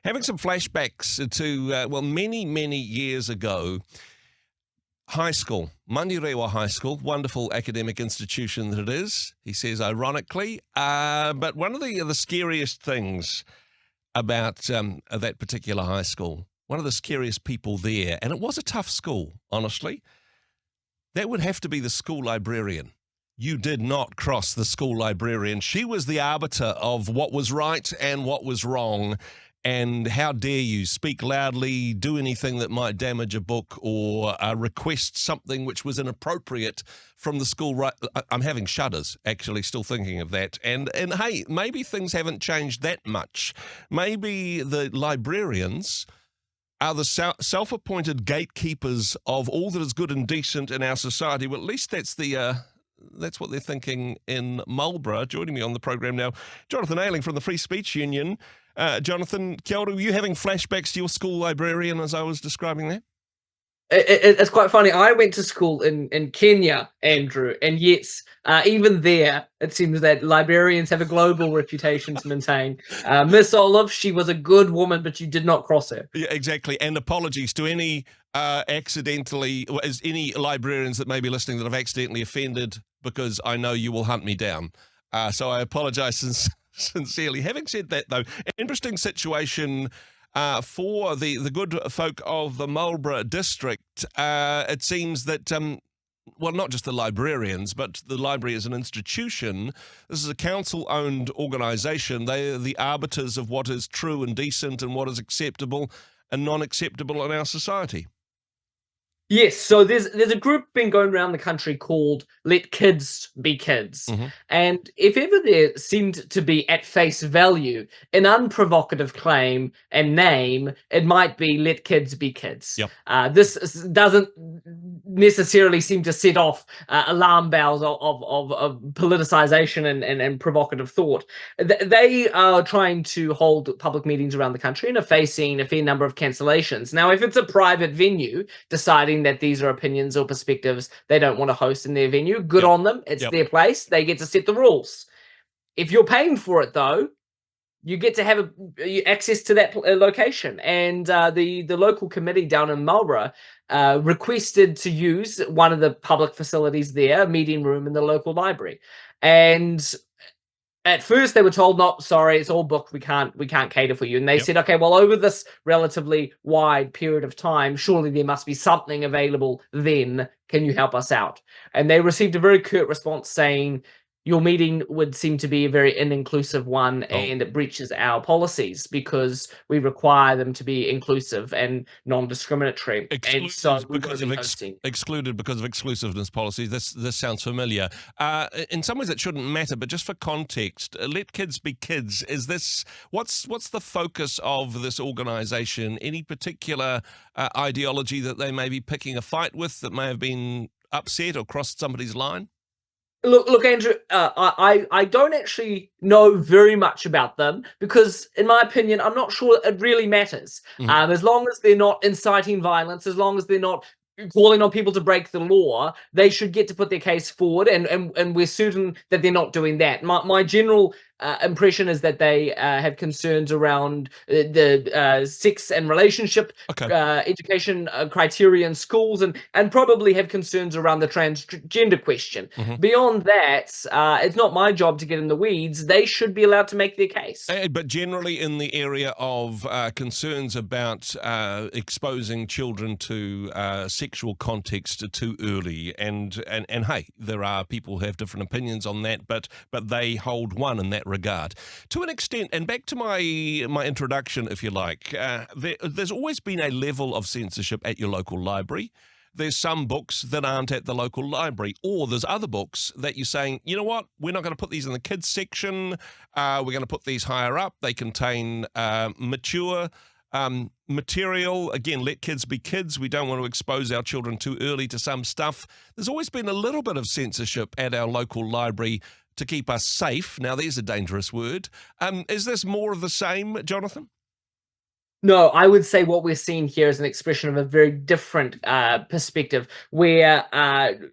Having some flashbacks to, many, many years ago, high school, Mandirewa High School, wonderful academic institution that it is, he says ironically. But one of the scariest things about that particular high school, one of the scariest people there, and it was a tough school, honestly, that would have to be the school librarian. You did not cross the school librarian. She was the arbiter of what was right and what was wrong. And how dare you speak loudly, do anything that might damage a book, or request something which was inappropriate from the school. Right, I'm having shudders, actually, still thinking of that. And hey, maybe things haven't changed that much. Maybe the librarians are the self-appointed gatekeepers of all that is good and decent in our society. Well, at least that's what they're thinking in Marlborough. Joining me on the program now, Jonathan Ayling from the Free Speech Union. Jonathan, kia ora, were you having flashbacks to your school librarian as I was describing that? It's quite funny. I went to school in Kenya, Andrew, and yes, even there, it seems that librarians have a global reputation to maintain. Miss Olive, she was a good woman, but you did not cross her. Yeah, exactly. And apologies to any any librarians that may be listening that I've accidentally offended, because I know you will hunt me down. So I apologise sincerely. Having said that, though, interesting situation for the good folk of the Marlborough District. It seems that, not just the librarians, but the library as an institution. This is a council-owned organisation. They are the arbiters of what is true and decent and what is acceptable and non-acceptable in our society. Yes, so there's a group been going around the country called Let Kids Be Kids. Mm-hmm. And if ever there seemed to be at face value an unprovocative claim and name, it might be Let Kids Be Kids. Yep. This doesn't necessarily seem to set off alarm bells of politicization and provocative thought. They are trying to hold public meetings around the country and are facing a fair number of cancellations. Now, if it's a private venue deciding that these are opinions or perspectives they don't want to host in their venue, good on them. It's their place. They get to set the rules. If you're paying for it, though, you get to have access to that location. And the local committee down in Marlborough requested to use one of the public facilities there, a meeting room in the local library. And at first they were told, "Not sorry, it's all booked. We can't cater for you." And they said, "Okay, well, over this relatively wide period of time, surely there must be something available then. Can you help us out?" And they received a very curt response saying, "Your meeting would seem to be a very inclusive one, and it breaches our policies because we require them to be inclusive and non-discriminatory." And so excluded because of exclusiveness policies. This sounds familiar. In some ways, it shouldn't matter, but just for context, Let Kids Be Kids. Is this what's the focus of this organisation? Any particular ideology that they may be picking a fight with that may have been upset or crossed somebody's line? Look, Andrew, I don't actually know very much about them because, in my opinion, I'm not sure it really matters. Mm-hmm. As long as they're not inciting violence, as long as they're not calling on people to break the law, they should get to put their case forward, and we're certain that they're not doing that. My general impression is that they have concerns around the sex and relationship education criteria in schools, and probably have concerns around the transgender question. Mm-hmm. Beyond that, it's not my job to get in the weeds. They should be allowed to make their case. But generally in the area of concerns about exposing children to sexual context too early, and hey, there are people who have different opinions on that, but they hold one in that regard. To an extent, and back to my introduction, if you like, there's always been a level of censorship at your local library. There's some books that aren't at the local library, or there's other books that you're saying, you know what, we're not going to put these in the kids section, we're going to put these higher up. They contain mature material. Again, let kids be kids. We don't want to expose our children too early to some stuff. There's always been a little bit of censorship at our local library to keep us safe. Now, there's a dangerous word. Is this more of the same, Jonathan? No, I would say what we're seeing here is an expression of a very different perspective, where kind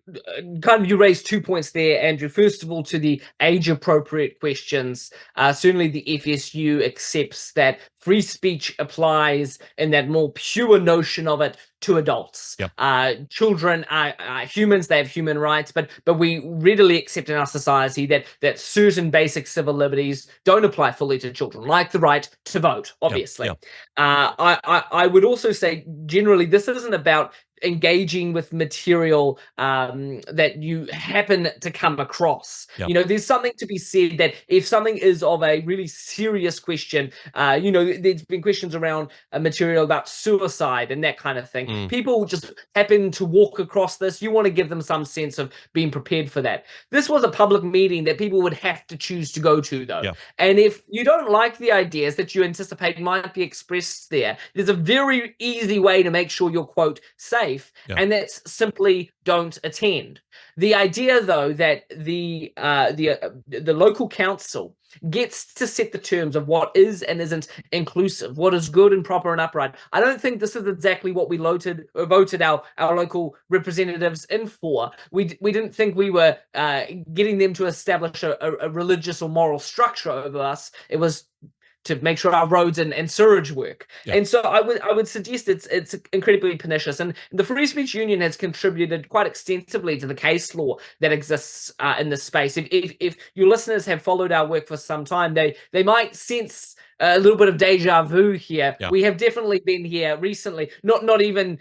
of you raised 2 points there, Andrew. First of all, to the age-appropriate questions, certainly the FSU accepts that free speech applies in that more pure notion of it to adults. Yep. Children are humans; they have human rights, but we readily accept in our society that certain basic civil liberties don't apply fully to children, like the right to vote. Obviously, Yep. I would also say generally this isn't about engaging with material that you happen to come across. Yep. You know, there's something to be said that if something is of a really serious question, you know, there's been questions around material about suicide and that kind of thing. People just happen to walk across this. You want to give them some sense of being prepared for that. This was a public meeting that people would have to choose to go to, though. Yep. And if you don't like the ideas that you anticipate might be expressed there, there's a very easy way to make sure you're, quote, safe. Yeah. And that's simply don't attend. The idea, though, that the local council gets to set the terms of what is and isn't inclusive, what is good and proper and upright. I don't think this is exactly what we voted our local representatives in for. We didn't think we were getting them to establish a religious or moral structure over us. It was to make sure our roads and sewage work. Yeah. And so I would suggest it's incredibly pernicious. And the Free Speech Union has contributed quite extensively to the case law that exists in this space. If your listeners have followed our work for some time, they might sense a little bit of deja vu here. Yeah. We have definitely been here recently, not even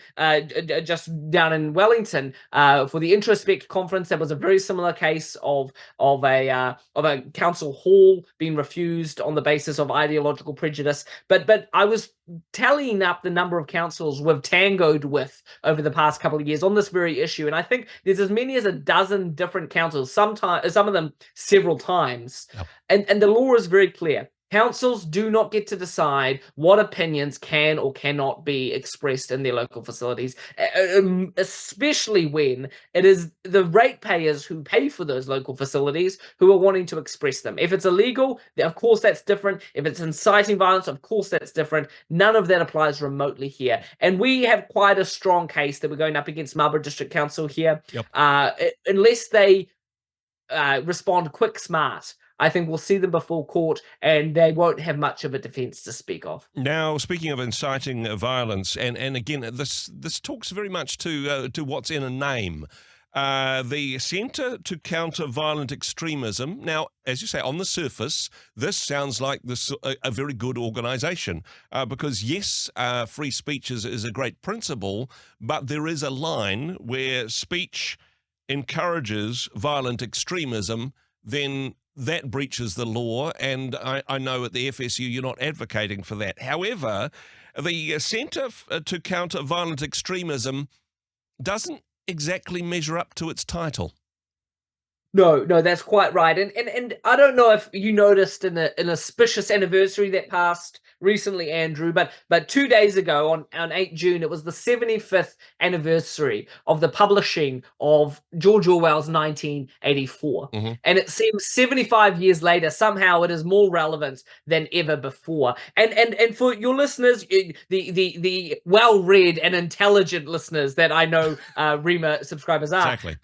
just down in Wellington for the Introspect conference. There was a very similar case of a council hall being refused on the basis of ideological prejudice. But I was tallying up the number of councils we've tangoed with over the past couple of years on this very issue, and I think there's as many as a dozen different councils, some of them several times. Yep. And the law is very clear. Councils do not get to decide what opinions can or cannot be expressed in their local facilities, especially when it is the ratepayers who pay for those local facilities who are wanting to express them. If it's illegal, of course that's different. If it's inciting violence, of course that's different. None of that applies remotely here. And we have quite a strong case that we're going up against Marlborough District Council here. Yep. Unless they respond quick smart, I think we'll see them before court, and they won't have much of a defence to speak of. Now, speaking of inciting violence, and again, this talks very much to what's in a name. The Centre to Counter Violent Extremism. Now, as you say, on the surface, this sounds like a very good organisation because, yes, free speech is a great principle, but there is a line where speech encourages violent extremism, then that breaches the law, and I know at the FSU you're not advocating for that. However, the Centre to Counter Violent Extremism doesn't exactly measure up to its title. No, that's quite right. And I don't know if you noticed in an auspicious anniversary that passed recently, Andrew, but 2 days ago on 8 June, it was the 75th anniversary of the publishing of George Orwell's 1984. Mm-hmm. And it seems 75 years later, somehow it is more relevant than ever before. And for your listeners, the well-read and intelligent listeners that I know Rhema subscribers are, exactly.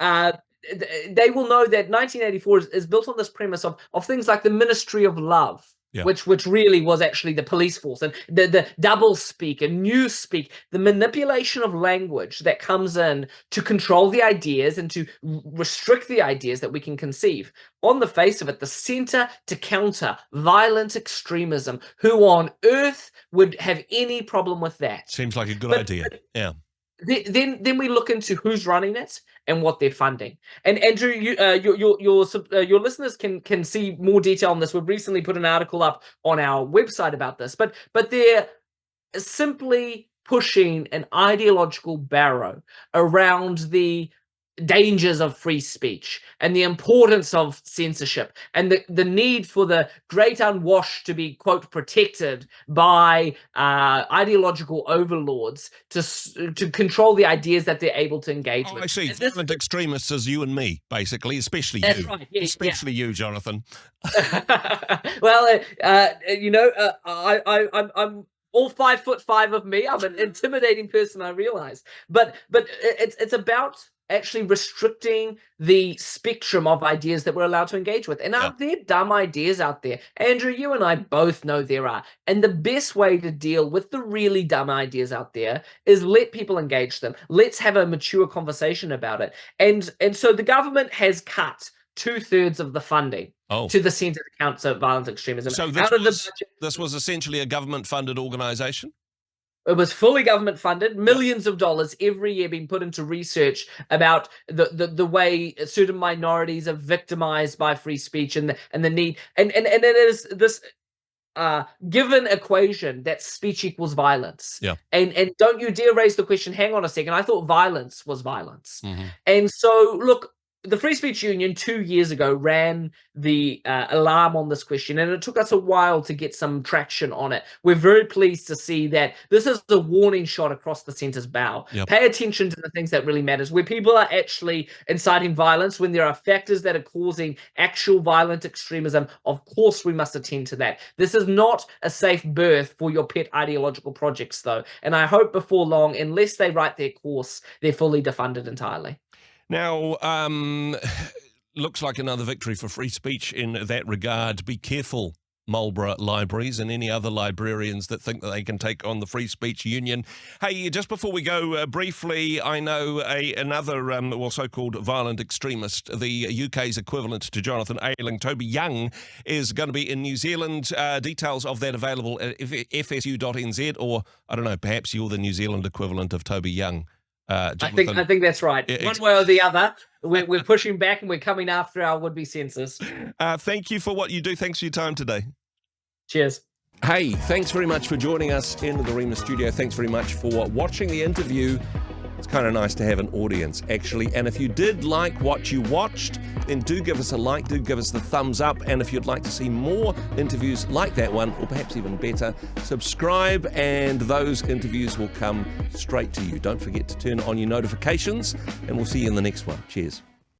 They will know that 1984 is built on this premise of things like the Ministry of Love, yeah, which really was actually the police force, and the double speak and news speak, the manipulation of language that comes in to control the ideas and to restrict the ideas that we can conceive. On the face of it, the Centre to Counter Violent Extremism. Who on earth would have any problem with that? Seems like a good idea. Yeah. Then we look into who's running it and what they're funding. And Andrew, your listeners can see more detail on this. We've recently put an article up on our website about this, but they're simply pushing an ideological barrow around the dangers of free speech and the importance of censorship and the need for the great unwashed to be, quote, protected by ideological overlords to control the ideas that they're able to engage with. I see. Violent extremists as you and me, basically, especially that's you. Right. Yeah, especially you, Jonathan. Well, I'm all 5'5" of me. I'm an intimidating person, I realize. But it's about actually restricting the spectrum of ideas that we're allowed to engage with. And are there dumb ideas out there? Andrew, you and I both know there are. And the best way to deal with the really dumb ideas out there is let people engage them. Let's have a mature conversation about it. And so the government has cut 2/3 of the funding to the Centre to Counter Violent Extremism. So this was essentially a government-funded organisation? It was fully government funded, millions of dollars every year being put into research about the way certain minorities are victimized by free speech and the need. And it is this given equation that speech equals violence. Yeah. And don't you dare raise the question, hang on a second, I thought violence was violence. Mm-hmm. And so, look, the Free Speech Union 2 years ago ran the alarm on this question, and it took us a while to get some traction on it. We're very pleased to see that this is a warning shot across the centre's bow. Yep. Pay attention to the things that really matters, where people are actually inciting violence, when there are factors that are causing actual violent extremism. Of course, we must attend to that. This is not a safe berth for your pet ideological projects, though. And I hope before long, unless they write their course, they're fully defunded entirely. Now, looks like another victory for free speech in that regard. Be careful, Marlborough libraries and any other librarians that think that they can take on the Free Speech Union. Hey, just before we go, briefly, I know another, so-called violent extremist, the UK's equivalent to Jonathan Ayling, Toby Young, is going to be in New Zealand. Details of that available at fsu.nz, or, I don't know, perhaps you're the New Zealand equivalent of Toby Young. I think that's right. One way or the other, we're pushing back and we're coming after our would-be censors. Thank you for what you do. Thanks for your time today. Cheers. Hey, thanks very much for joining us in the Rhema studio. Thanks very much for watching the interview. It's kind of nice to have an audience, actually. And if you did like what you watched, then do give us a like, do give us the thumbs up. And if you'd like to see more interviews like that one, or perhaps even better, subscribe and those interviews will come straight to you. Don't forget to turn on your notifications, and we'll see you in the next one. Cheers.